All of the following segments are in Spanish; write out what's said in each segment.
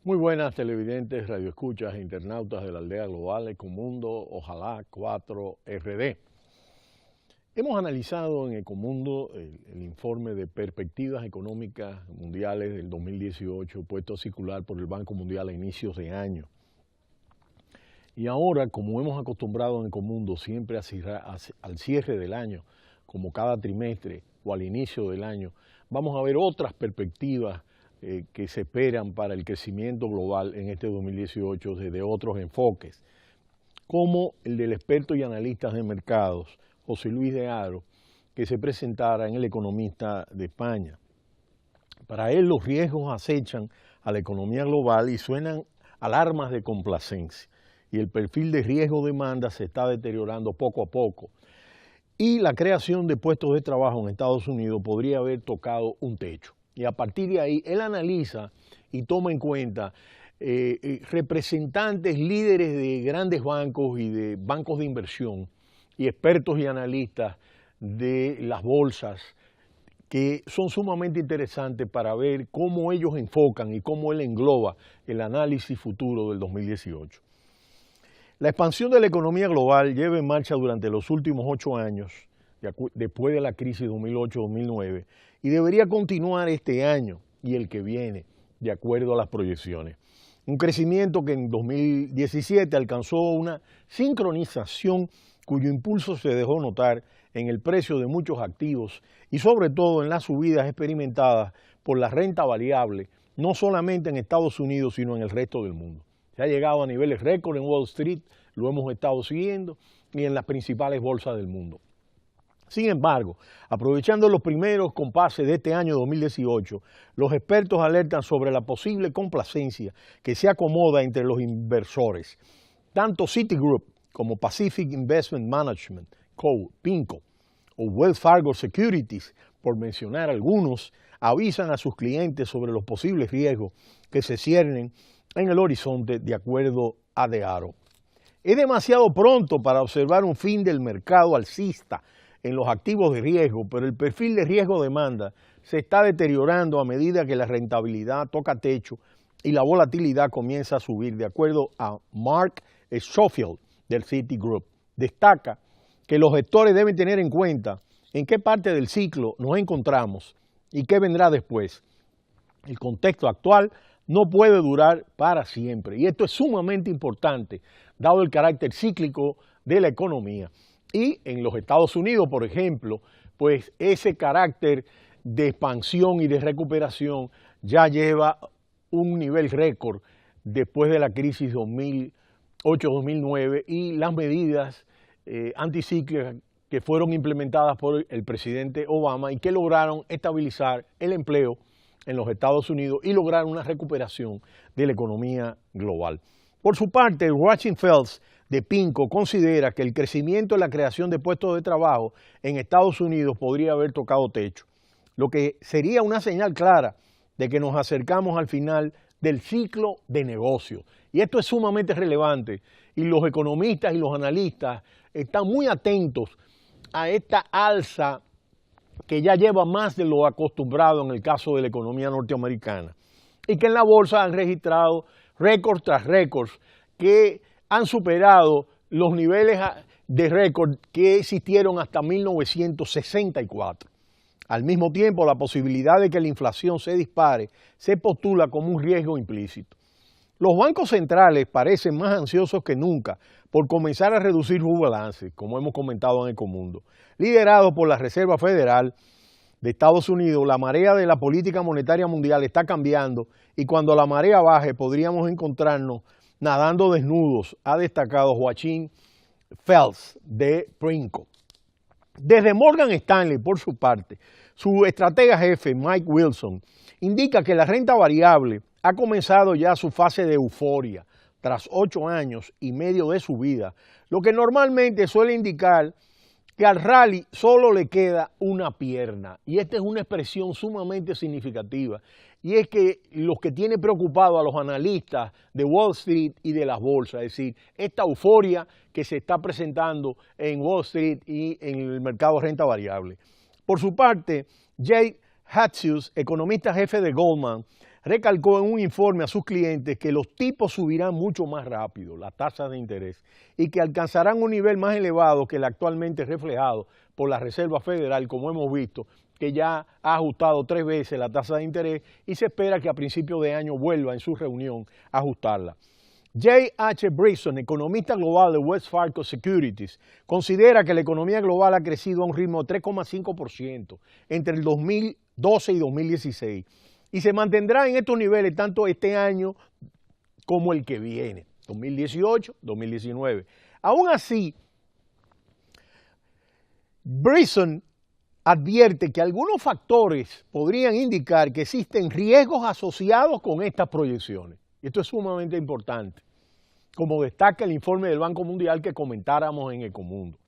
Muy buenas televidentes, radioescuchas e internautas de la aldea global Ecomundo, ojalá 4RD. Hemos analizado en Ecomundo el informe de perspectivas económicas mundiales del 2018 puesto a circular por el Banco Mundial a inicios de año. Y ahora, como hemos acostumbrado en Ecomundo siempre al cierre del año, como cada trimestre o al inicio del año, vamos a ver otras perspectivas que se esperan para el crecimiento global en este 2018 desde otros enfoques, como el del experto y analista de mercados, José Luis de Haro, que se presentara en El Economista de España. Para él los riesgos acechan a la economía global y suenan alarmas de complacencia, y el perfil de riesgo-demanda se está deteriorando poco a poco, y la creación de puestos de trabajo en Estados Unidos podría haber tocado un techo. Y a partir de ahí, él analiza y toma en cuenta representantes, líderes de grandes bancos y de bancos de inversión y expertos y analistas de las bolsas que son sumamente interesantes para ver cómo ellos enfocan y cómo él engloba el análisis futuro del 2018. La expansión de la economía global lleva en marcha durante los últimos 8 años, después de la crisis 2008-2009, y debería continuar este año y el que viene, de acuerdo a las proyecciones. Un crecimiento que en 2017 alcanzó una sincronización cuyo impulso se dejó notar en el precio de muchos activos y sobre todo en las subidas experimentadas por la renta variable, no solamente en Estados Unidos, sino en el resto del mundo. Se ha llegado a niveles récord en Wall Street, lo hemos estado siguiendo, y en las principales bolsas del mundo. Sin embargo, aprovechando los primeros compases de este año 2018, los expertos alertan sobre la posible complacencia que se acomoda entre los inversores. Tanto Citigroup como Pacific Investment Management, PINCO, o Wells Fargo Securities, por mencionar algunos, avisan a sus clientes sobre los posibles riesgos que se ciernen en el horizonte de acuerdo a De Haro. Es demasiado pronto para observar un fin del mercado alcista en los activos de riesgo, pero el perfil de riesgo-demanda se está deteriorando a medida que la rentabilidad toca techo y la volatilidad comienza a subir, de acuerdo a Mark Schofield del Citigroup. Destaca que los gestores deben tener en cuenta en qué parte del ciclo nos encontramos y qué vendrá después. El contexto actual no puede durar para siempre, y esto es sumamente importante, dado el carácter cíclico de la economía. Y en los Estados Unidos, por ejemplo, pues ese carácter de expansión y de recuperación ya lleva un nivel récord después de la crisis 2008-2009 y las medidas anticíclicas que fueron implementadas por el presidente Obama y que lograron estabilizar el empleo en los Estados Unidos y lograr una recuperación de la economía global. Por su parte, Joachim Fels de PINCO considera que el crecimiento y la creación de puestos de trabajo en Estados Unidos podría haber tocado techo, lo que sería una señal clara de que nos acercamos al final del ciclo de negocios. Y esto es sumamente relevante y los economistas y los analistas están muy atentos a esta alza que ya lleva más de lo acostumbrado en el caso de la economía norteamericana y que en la bolsa han registrado récord tras récord que han superado los niveles de récord que existieron hasta 1964. Al mismo tiempo, la posibilidad de que la inflación se dispare se postula como un riesgo implícito. Los bancos centrales parecen más ansiosos que nunca por comenzar a reducir sus balances, como hemos comentado en Ecomundo. Liderado por la Reserva Federal de Estados Unidos, la marea de la política monetaria mundial está cambiando y cuando la marea baje podríamos encontrarnos nadando desnudos, ha destacado Joachim Fels de PINCO. Desde Morgan Stanley, por su parte, su estratega jefe, Mike Wilson, indica que la renta variable ha comenzado ya su fase de euforia tras 8 años y medio de su vida, lo que normalmente suele indicar que al rally solo le queda una pierna. Y esta es una expresión sumamente significativa. Y es que los que tiene preocupado a los analistas de Wall Street y de las bolsas, es decir, esta euforia que se está presentando en Wall Street y en el mercado de renta variable. Por su parte, Jay Hatzius, economista jefe de Goldman, recalcó en un informe a sus clientes que los tipos subirán mucho más rápido, las tasas de interés, y que alcanzarán un nivel más elevado que el actualmente reflejado por la Reserva Federal, como hemos visto, que ya ha ajustado 3 veces la tasa de interés y se espera que a principios de año vuelva en su reunión a ajustarla. J.H. Brisson, economista global de Wells Fargo Securities, considera que la economía global ha crecido a un ritmo de 3,5% entre el 2012 y 2016 y se mantendrá en estos niveles tanto este año como el que viene, 2018, 2019. Aún así, Brisson advierte que algunos factores podrían indicar que existen riesgos asociados con estas proyecciones. Y esto es sumamente importante, como destaca el informe del Banco Mundial que comentáramos en Ecomundo.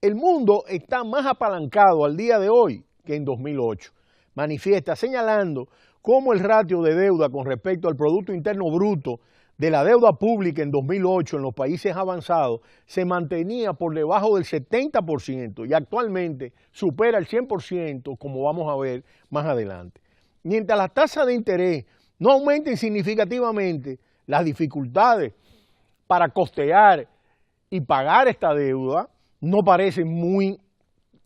El mundo está más apalancado al día de hoy que en 2008, manifiesta señalando cómo el ratio de deuda con respecto al Producto Interno Bruto de la deuda pública en 2008 en los países avanzados se mantenía por debajo del 70% y actualmente supera el 100%, como vamos a ver más adelante. Mientras las tasas de interés no aumenten significativamente, las dificultades para costear y pagar esta deuda no parecen muy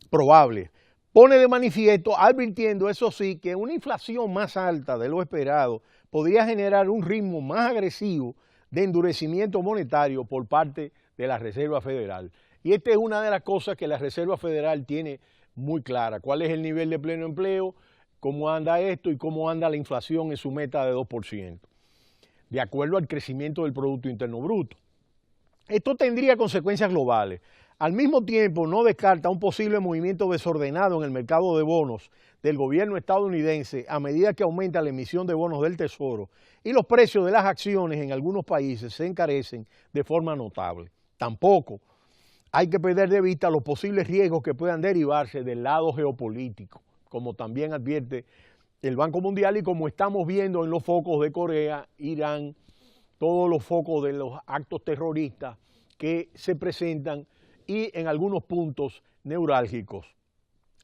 probables. Pone de manifiesto, advirtiendo, eso sí, que una inflación más alta de lo esperado podría generar un ritmo más agresivo de endurecimiento monetario por parte de la Reserva Federal. Y esta es una de las cosas que la Reserva Federal tiene muy clara, cuál es el nivel de pleno empleo, cómo anda esto y cómo anda la inflación en su meta de 2%, de acuerdo al crecimiento del Producto Interno Bruto. Esto tendría consecuencias globales. Al mismo tiempo, no descarta un posible movimiento desordenado en el mercado de bonos del gobierno estadounidense a medida que aumenta la emisión de bonos del Tesoro y los precios de las acciones en algunos países se encarecen de forma notable. Tampoco hay que perder de vista los posibles riesgos que puedan derivarse del lado geopolítico, como también advierte el Banco Mundial y como estamos viendo en los focos de Corea, Irán, todos los focos de los actos terroristas que se presentan y en algunos puntos neurálgicos.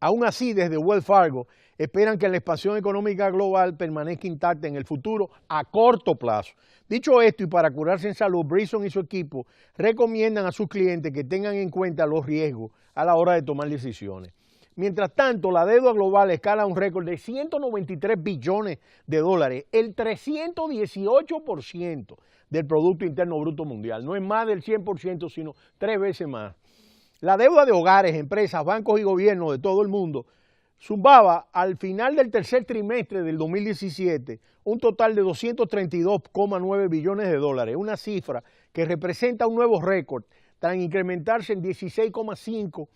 Aún así, desde Wells Fargo esperan que la expansión económica global permanezca intacta en el futuro a corto plazo. Dicho esto, y para curarse en salud, Brisson y su equipo recomiendan a sus clientes que tengan en cuenta los riesgos a la hora de tomar decisiones. Mientras tanto, la deuda global escala a un récord de 193 billones de dólares, el 318% del Producto Interno Bruto Mundial. No es más del 100%, sino 3 veces más. La deuda de hogares, empresas, bancos y gobiernos de todo el mundo zumbaba al final del tercer trimestre del 2017 un total de 232,9 billones de dólares, una cifra que representa un nuevo récord, tras incrementarse en 16,5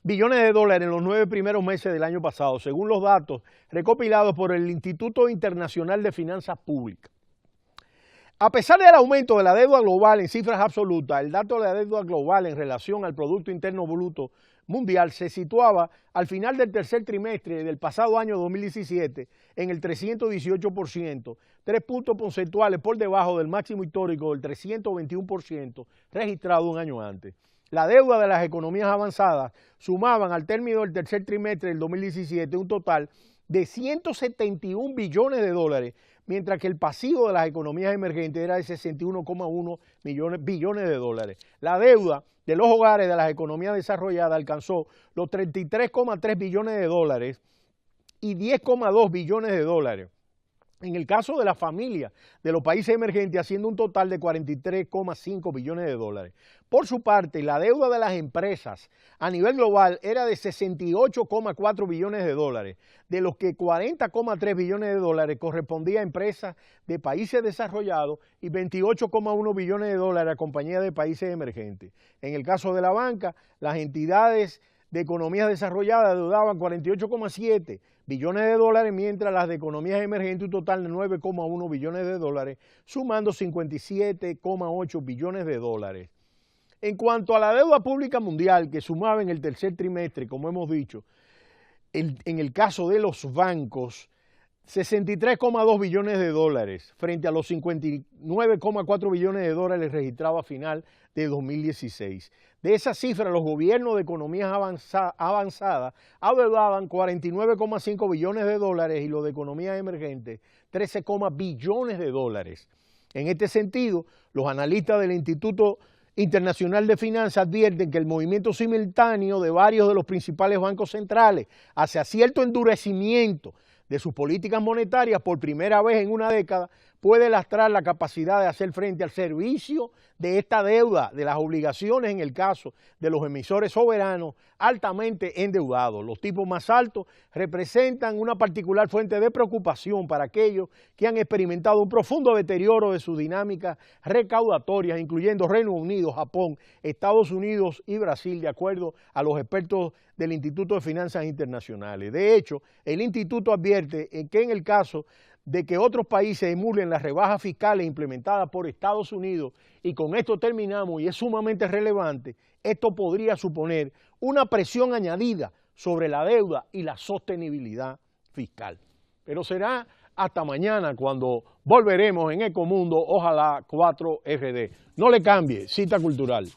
billones de dólares en los 9 primeros meses del año pasado, según los datos recopilados por el Instituto Internacional de Finanzas Públicas. A pesar del aumento de la deuda global en cifras absolutas, el dato de la deuda global en relación al Producto Interno Bruto Mundial se situaba al final del tercer trimestre del pasado año 2017 en el 318%, 3 puntos porcentuales por debajo del máximo histórico del 321% registrado un año antes. La deuda de las economías avanzadas sumaban al término del tercer trimestre del 2017 un total de 171 billones de dólares, mientras que el pasivo de las economías emergentes era de 61,1 billones de dólares. La deuda de los hogares de las economías desarrolladas alcanzó los 33,3 billones de dólares y 10,2 billones de dólares. En el caso de las familias de los países emergentes, haciendo un total de 43,5 billones de dólares. Por su parte, la deuda de las empresas a nivel global era de 68,4 billones de dólares, de los que 40,3 billones de dólares correspondía a empresas de países desarrollados y 28,1 billones de dólares a compañías de países emergentes. En el caso de la banca, las entidades de economías desarrolladas deudaban 48,7 billones de dólares, mientras las de economías emergentes un total de 9,1 billones de dólares, sumando 57,8 billones de dólares. En cuanto a la deuda pública mundial, que sumaba en el tercer trimestre, como hemos dicho, en el caso de los bancos, 63,2 billones de dólares frente a los 59,4 billones de dólares registrados a final de 2016. De esa cifra, los gobiernos de economías avanzadas adeudaban 49,5 billones de dólares y los de economías emergentes 13, billones de dólares. En este sentido, los analistas del Instituto Internacional de Finanzas advierten que el movimiento simultáneo de varios de los principales bancos centrales hacia cierto endurecimiento de sus políticas monetarias por primera vez en una década puede lastrar la capacidad de hacer frente al servicio de esta deuda, de las obligaciones en el caso de los emisores soberanos altamente endeudados. Los tipos más altos representan una particular fuente de preocupación para aquellos que han experimentado un profundo deterioro de sus dinámicas recaudatorias, incluyendo Reino Unido, Japón, Estados Unidos y Brasil, de acuerdo a los expertos del Instituto de Finanzas Internacionales. De hecho, el instituto advierte que en el caso de que otros países emulen las rebajas fiscales implementadas por Estados Unidos, y con esto terminamos y es sumamente relevante, esto podría suponer una presión añadida sobre la deuda y la sostenibilidad fiscal. Pero será hasta mañana cuando volveremos en Ecomundo, ojalá 4RD. No le cambie, cita cultural.